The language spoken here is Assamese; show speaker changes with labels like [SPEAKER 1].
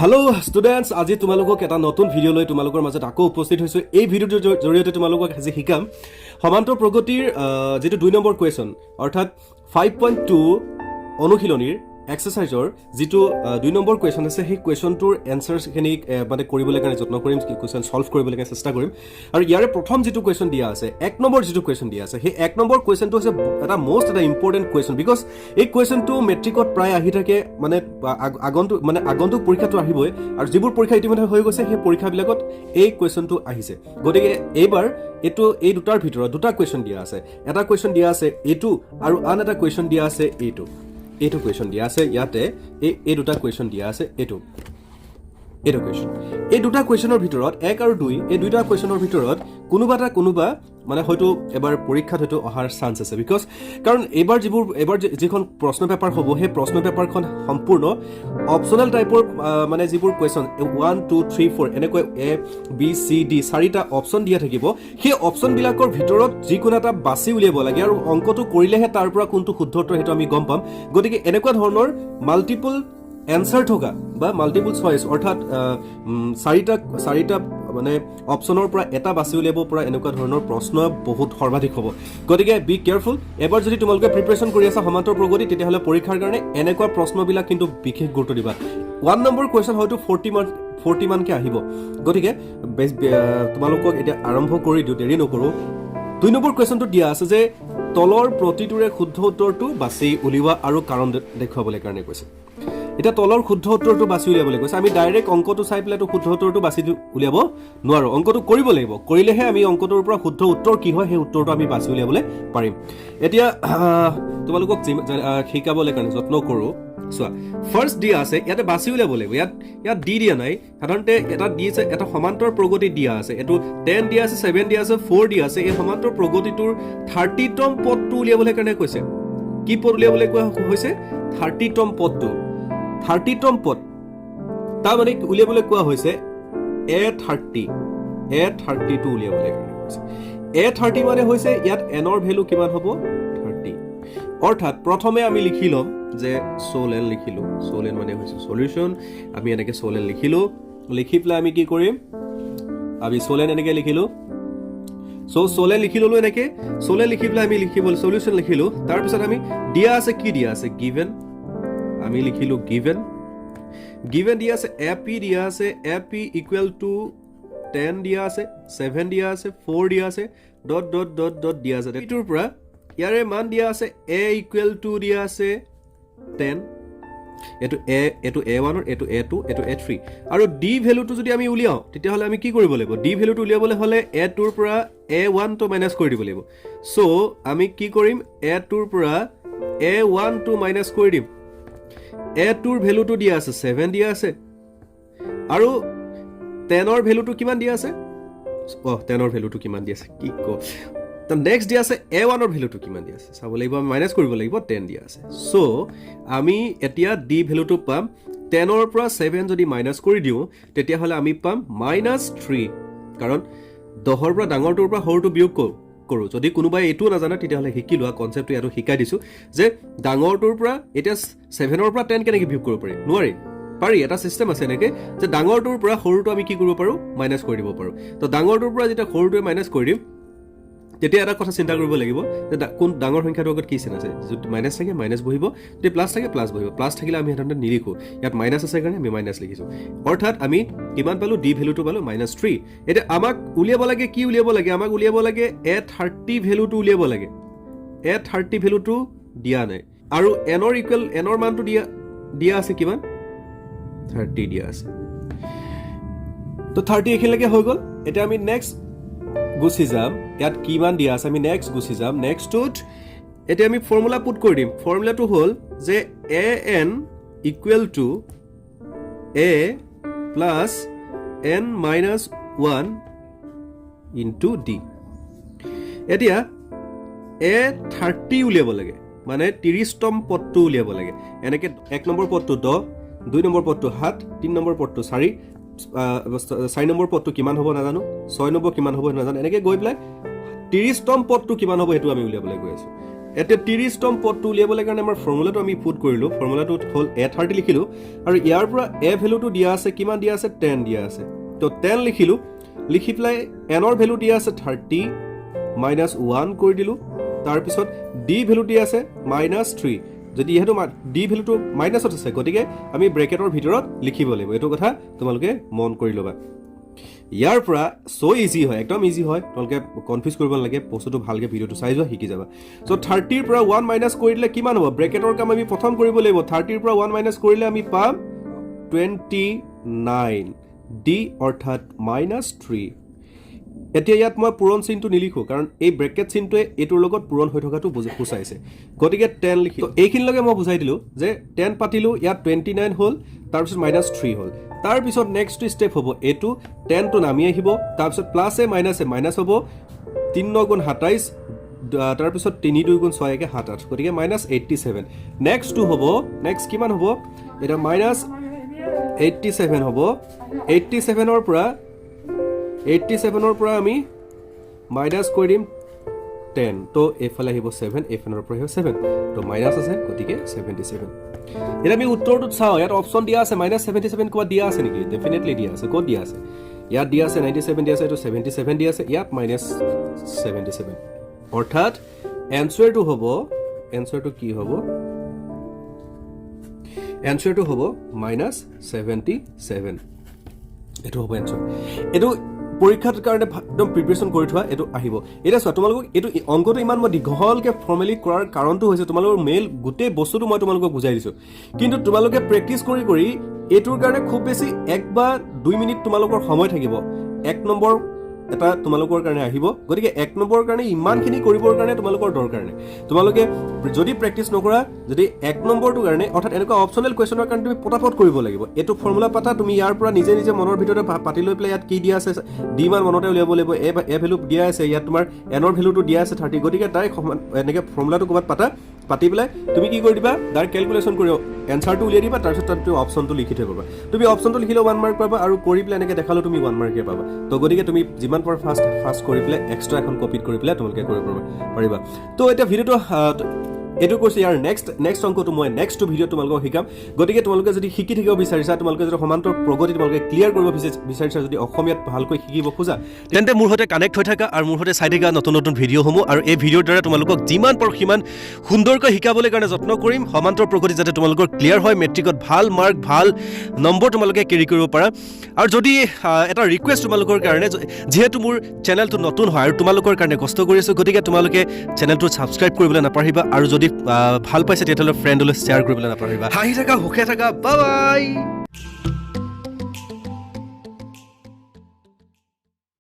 [SPEAKER 1] Hello students, আজি তোমালোকক এটা নতুন ভিডিও লৈ তোমালোকৰ মাজত আকৌ উপস্থিত হৈছো। এই ভিডিওৰ জৰিয়তে তোমালোকক আজি শিকাম সমান্তৰ প্ৰগতিৰ যেটো 2 নম্বৰ কোৱেশ্চন অৰ্থাৎ 5.2 অনুশীলনীৰ এক্সাৰসাইজৰ যেটো 2 নম্বৰ কোৱেশ্চন আছে সেই কোৱেশ্চনটোৰ এনসাৰছ খিনি মানে কৰিবলৈ কাৰণে যত্ন কৰিম, কোৱেশ্চন সলভ কৰিবলৈ কাৰণে চেষ্টা কৰিম। আৰু ইয়াৰে প্ৰথম যেটো কোৱেশ্চন দিয়া আছে 1 নম্বৰ যেটো কোৱেশ্চন দিয়া আছে সেই 1 নম্বৰ কোৱেশ্চনটো হৈছে এটা মোস্ট এটা ইম্পৰ্টেন্ট কোৱেশ্চন বিকজ এই কোৱেশ্চনটো মেট্ৰিকত প্ৰায় আহি থাকে মানে আগন্তুক পৰীক্ষাটো আহিবই আৰু যিবোৰ পৰীক্ষা ইতিমধ্যে হৈ গৈছে সেই পৰীক্ষাবিলাকত এই কোৱেশ্চনটো আহিছে। গতিকে এইবাৰ এই দুটাৰ ভিতৰত দুটা কোৱেশ্চন দিয়া আছে। এটা কোৱেশ্চন দিয়া আছে এইটো আৰু আন এটা কোৱেশ্চন দিয়া আছে এইটো কোৱেশ্চন দিয়া আছে ইয়াতে এই দুটা কোৱেশ্চন দিয়া আছে এইটো কোৱেশ্চন। এই দুটা কোৱেশ্চনৰ ভিতৰত 1 আৰু 2 এই দুটা কোৱেশ্চনৰ ভিতৰত কোনোবা মানে হয়তো এবাৰ পৰীক্ষাত হয়তো অহাৰ চান্স আছে বিকজ কাৰণ এবাৰ যিখন প্ৰশ্ন পেপাৰ হ'ব সেই প্ৰশ্ন পেপাৰখন সম্পূৰ্ণ অপচনেল টাইপৰ মানে যিবোৰ কোৱেশ্চন 1 2 3 4 এনেকৈ A B C D চাৰিটা অপচন দিয়া থাকিব। সেই অপচন বিলাকৰ ভিতৰত যিকোনো এটা বাছি উলিয়াব লাগে আৰু অংকটো কৰিলেহে তাৰ পৰা কোনটো শুদ্ধ উত্তৰ হেতু আমি গম পাম। গতিকে এনেকুৱা ধৰণৰ মাল্টিপল এনসাৰ থকা বা মাল্টিপল চয়েস অৰ্থাৎ চাৰিটা মানে অপচনৰ পৰা এটা বাছি উলিয়াব পৰা এনেকুৱা ধৰণৰ প্ৰশ্ন বহুত সৰ্বাধিক হ'ব। গতিকে বি কেয়াৰফুল। এবাৰ যদি তোমালোকে প্ৰিপাৰেচন কৰি আছা সমান্তৰ প্ৰগতি তেতিয়াহ'লে পৰীক্ষাৰ কাৰণে এনেকুৱা প্ৰশ্নবিলাক কিন্তু বিশেষ গুৰুত্ব দিবা। 1 নম্বৰ কোৱেশ্চন হয়তো 40 মানকে আহিব। গতিকে তোমালোকক এতিয়া আৰম্ভ কৰি দিওঁ, দেৰি নকৰো। 2 নম্বৰ কোৱেশ্চনটো দিয়া আছে যে তলৰ প্ৰতিটোৰে শুদ্ধ উত্তৰটো বাছি উলিওৱা আৰু কাৰণ দেখুৱাবলৈ কাৰণে কৈছে। এটা তলৰ শুদ্ধ উত্তৰটো বাছি উলিয়াবলৈ কৈছে। আমি ডাইৰেক্ট অংকটো চাই পেলাইতো শুদ্ধ উত্তৰটো বাছি উলিয়াব নোৱাৰো, অংকটো কৰিব লাগিব, কৰিলেহে আমি অংকটোৰ পৰা শুদ্ধ উত্তৰ কি হয় সেই উত্তৰটো আমি বাছি উলিয়াবলৈ পাৰিম। এতিয়া তোমালোকক শিকাবলৈ কাৰণে যত্ন কৰো। চোৱা ফাৰ্ষ্ট দিয়া আছে ইয়াতে বাছি উলিয়াব লাগিব। ইয়াত দিয়া নাই, সাধাৰণতে এটা দিছে এটা সমান্তৰ প্ৰগতি দিয়া আছে, এইটো 10 দিয়া আছে, 7 দিয়া আছে, 4 দিয়া আছে। এই সমান্তৰ প্ৰগতিটোৰ 30তম পদটো উলিয়াবলৈ কাৰণে কৈছে। কি পদ উলিয়াবলৈ কোৱা হৈছে? 30তম পদটো। 30তম পদ তাৰ মানে উলিয়াবলৈ কোৱা হৈছে A30 উলিয়াবলৈ কৈছে। A30 মানে হৈছে ইয়াত n ৰ ভ্যালু কিমান হ'ব? 30। অৰ্থাৎ প্ৰথমে আমি লিখি লম যে সোলেন লিখিলো, সোলেন মানে হৈছে সলিউশন। আমি এনেকে সোলেন লিখিলো, লিখি পেলাই আমি কি কৰিম? আমি সোলেন এনেকে লিখিলো। সোলেন লিখি ললো এনেকে, সোলেন লিখি পেলাই আমি লিখিব সলিউশন লিখিলো। তাৰ পিছত আমি দিয়া আছে কি দিয়া আছে? গিভেন। আমি লিখিলো গিভেন দিয়া আছে, AP দিয়া আছে, AP ইকুৱেল টু 10 দিয়া আছে, 7 দিয়া আছে, 4 দিয়া আছে, ডট দিয়া আছে। এইটোৰ পৰা ইয়াৰে মান দিয়া আছে A ইকুৱেল টু দিয়া আছে 10, এইটো A1 এইটো A2 এইটো A3 আৰু D ভ্যালুটো যদি আমি উলিয়াও তেতিয়াহ'লে আমি কি কৰিব লাগিব? D ভ্যালুটো উলিয়াবলৈ হ'লে A2ৰ পৰা A1 টো মাইনাস কৰি দিব লাগিব। সো আমি কি কৰিম? A2ৰ পৰা A1 টো মাইনাস কৰি দিম। A2ৰ ভ্যালুটো দিয়া আছে 7 দিয়া আছে আৰু 10ৰ ভ্যালুটো কিমান দিয়া আছে? 10ৰ ভ্যালুটো কিমান দিয়া আছে কি ক। তো নেক্সট দিয়া আছে A1ৰ ভ্যালুটো কিমান দিয়া আছে চাব লাগিব, আমি মাইনাস কৰিব লাগিব। 10 দিয়া আছে। সো আমি এতিয়া D ভ্যালুটো পাম 10ৰ পৰা 7 যদি মাইনাস কৰি দিও তেতিয়াহ'লে আমি পাম -3, কাৰণ 10ৰ পৰা ডাঙৰটোৰ পৰা সৰুটো বিয়োগ কৰো। যদি কোনোবাই এইটো নাজানে তেতিয়াহ'লে শিকি লোৱা, কনসেপ্টটো ইয়াতো শিকাই দিছো যে ডাঙৰটোৰ পৰা এতিয়া 7ৰ পৰা 10 কেনেকৈ বিয়োগ কৰিব পাৰি? নোৱাৰি। পাৰি, এটা সিস্টেম আছে এনেকে যে ডাঙৰটোৰ পৰা সৰুটো আমি কি কৰিব পাৰো? মাইনাস কৰি দিব পাৰো। তো ডাঙৰটোৰ পৰা যেতিয়া সৰুটোৱে মাইনাস কৰি দিম তেতিয়া এটা কথা চিন্তা কৰিব লাগিব যে কোন ডাঙৰ সংখ্যাটোৰ আগত কি চিন আছে? যদি মাইনাস থাকে মাইনাস বহিব, যদি প্লাস থাকে প্লাস বহিব। প্লাস থাকিলে আমি সাধাৰণতে নিলিখো, ইয়াত মাইনাস আছে কাৰণে আমি মাইনাস লিখিছো। অৰ্থাৎ আমি কিমান পালো? D ভ্যালুটো পালো -3। এতিয়া আমাক উলিয়াব লাগে কি উলিয়াব লাগে? আমাক উলিয়াব লাগে A30 ভ্যালুটো উলিয়াব লাগে। A30 ভ্যালুটো দিয়া নাই আৰু n ৰ মানটো দিয়া আছে কিমান? 30 দিয়া আছে। তো 30 এখিলৈকে হৈ গ'ল। এতিয়া আমি নেক্সট গুছি যাম। ইয়াত কিমান দিয়া আছে আমি নেক্সট গুছি যাম। নেক্সটটোত এতিয়া আমি ফৰ্মুলা পুট কৰি দিম। ফৰ্মুলাটো হ'ল যে an equal to A plus n-1 into D। এতিয়া A30 উলিয়াব লাগে, মানে 30তম পদটো উলিয়াব লাগে। এনেকে 1 নম্বৰ পদটো 10, 2 নম্বৰ পদটো 7, 3 নম্বৰ পদটো 4, 4 নম্বৰ পদটো কিমান হ'ব নাজানো, 6 নম্বৰ কিমান হ'ব নাজানো, এনেকে গৈ পেলাই 30তম পদটো কিমান হ'ব সেইটো আমি উলিয়াবলৈ গৈ আছো। এতিয়া 30তম পদটো উলিয়াবলৈ কাৰণে আমাৰ ফৰ্মুলাটো আমি পুট কৰিলোঁ ফৰ্মুলাটো হ'ল a30 লিখিলোঁ আৰু ইয়াৰ পৰা a ভেলুটো দিয়া আছে কিমান দিয়া আছে 10 দিয়া আছে তো 10 লিখিলোঁ লিখি পেলাই n ৰ ভেলু দিয়া আছে 30 -1 কৰি দিলোঁ তাৰপিছত d ভেলু দিয়া আছে -3 যদি ইহেতু d ভেলুটো মাইনাছত আছে গতিকে আমি ব্ৰেকেটৰ ভিতৰত লিখিব লাগিব এইটো কথা তোমালোকে মন কৰি ল'বা ইয়াৰ পৰা সো ইজি হয় একদম ইজি হয় তোমালোকে কনফিউজ কৰিব নালাগে বস্তুটো ভালকে ভিডিওটো চাই যোৱা শিকি যাবা সো 30 ৰ পৰা 1 মাইনাস কৰি দিলে কিমান হ'ব ব্ৰেকেটৰ কাম আমি প্ৰথম কৰিব লাগিব 30 ৰ পৰা 1 মাইনাস কৰিলে আমি পাম 29 d অৰ্থাৎ -3 এতিয়া ইয়াত মই পূৰণ চিনটো নিলিখো কাৰণ এই ব্ৰেকেট চিনটোৱে এটোৰ লগত পূৰণ হৈ থকাটো বুজাইছে গতিকে 10 লিখি তো এইখিনিলৈকে মই বুজাই দিলো যে 10 পাতিলো ইয়াত 29 হ'ল তাৰপিছত -3 হ'ল তাৰপিছত নেক্সট ষ্টেপ হ'ব এটো 10 টো নামি আহিব তাৰপিছত প্লাসে মাইনাসে মাইনাস হ'ব 3 9 গুণ 27 তাৰপিছত 3 2 গুণ 6 কে 27 গতিকে -87 নেক্সট টু হ'ব নেক্সট কিমান হ'ব এটা -87 হ'ব 87 ৰ পৰা 87 ৰ পৰা আমি মাইনাস কৰি দিম 10 তো এফালে আহিব 7 এফালৰ পৰা আহিব 7 তো মাইনাস আছে গতিকে 77 এটা আমি উত্তৰটো চাও ইয়াত অপচন দিয়া আছে -77 কোৱা দিয়া আছে নেকি ডেফিনেটলি দিয়া আছে কোড দিয়া আছে ইয়াত দিয়া আছে 97 দিয়া আছে তো 77 দিয়া আছে ইয়াত -77 অৰ্থাৎ এনসাৰটো হ'ব এনসাৰটো কি হ'ব এনসাৰটো হ'ব -77 এটো হ'ব এনসাৰ এটো পৰীক্ষাৰ কাৰণে একদম প্ৰিপাৰেচন কৰি থোৱা এটো আহিব এটা চোৱা তোমালোকক এটো অংকটো ইমান মই দীঘলকে ফৰ্মেলি কৰাৰ কাৰণটো হৈছে তোমালোকৰ মেইল গোটেই বস্তুটো মই তোমালোকক বুজাই দিছো কিন্তু তোমালোকে প্ৰেক্টিস কৰি কৰি এটোৰ কাৰণে খুব বেছি 1 বা 2 মিনিট তোমালোকৰ সময় থাকিব 1 নম্বৰ এটা তোমালোকৰ কাৰণে আহিব গতিকে 1 নম্বৰৰ কাৰণে ইমানখিনি কৰিবৰ কাৰণে তোমালোকৰ দৰকাৰ নাই তোমালোকে যদি প্ৰেক্টিস নকৰা যদি 1 নম্বৰটো কাৰণে অৰ্থাৎ এনেকুৱা অপচনেল কোৱেশ্চনৰ কাৰণে তুমি পটাপট কৰিব লাগিব এটো ফৰ্মুলা পাতা তুমি ইয়াৰ পৰা নিজে নিজে মনৰ ভিতৰতে পাতি লৈ প্লে ইয়াত কি দিয়া আছে ডি মান মনতে উলিয়াব লাগিব এ ভ্যালু দিয়া আছে ইয়াত তোমাৰ n ৰ ভ্যালুটো দিয়া আছে 30 গতিকে তাই এনেকে ফৰ্মুলাটো ক'বাত পাতি পেলাই তুমি কি কৰি দিবা ডাইৰেক্ট ক্যালকুলেশন কৰি এনসাৰটো উলিয়াই দিবা তাৰপিছত তুমি অপচনটো লিখি থৈ পাবা তুমি অপচনটো লিখিলে 1 মাৰ্ক পাবা আৰু কৰি প্লে এনেকে দেখালো তুমি 1 মাৰ্ক পাবা তো গতিকে তুমি যিমান পাৰ ফাষ্ট কৰি প্লে এক্সট্ৰা এখন কপি কৰি প্লে তোমালোকে কৰিব পাৰিবা তো এটা ভিডিওটো এটো কৈছে ইয়াৰ নেক্সট অংকটো মই নেক্সট ভিডিও তোমালোকক শিকাম গতিকে তোমালোকে যদি শিকি থাকিব বিচাৰিছা তোমালোকে যদি সমান্তৰ প্ৰগতি তোমালোকে ক্লিয়াৰ কৰিব বিচাৰিছা যদি অসমীয়াত ভালকৈ শিকিব খোজা তেন্তে মোৰ সৈতে কানেক্ট হৈ থাকা আৰু মোৰ সৈতে চাই থাকা নতুন নতুন ভিডিওসমূহ আৰু এই ভিডিওৰ দ্বাৰা তোমালোকক যিমান পাৰো সিমান সুন্দৰকৈ শিকাবলৈ কাৰণে যত্ন কৰিম সমান্তৰ প্ৰগতি যাতে তোমালোকৰ ক্লিয়াৰ হয় মেট্ৰিকত ভাল মাৰ্ক ভাল নম্বৰ তোমালোকে কেৰি কৰিব পাৰা আৰু যদি এটা ৰিকুৱেষ্ট তোমালোকৰ কাৰণে যেহেতু মোৰ চেনেলটো নতুন হয় আৰু তোমালোকৰ কাৰণে কষ্ট কৰি আছো গতিকে তোমালোকে চেনেলটো সাবস্ক্ৰাইব কৰিবলৈ নাপাহৰিবা আৰু যদি ভাল পাইছে তেতিয়াহ'লে ফ্ৰেণ্ডলৈ শ্বেয়াৰ কৰিবলৈ নাপাহৰিবা হাঁহি থাকা সুখে থাকা বাই বাই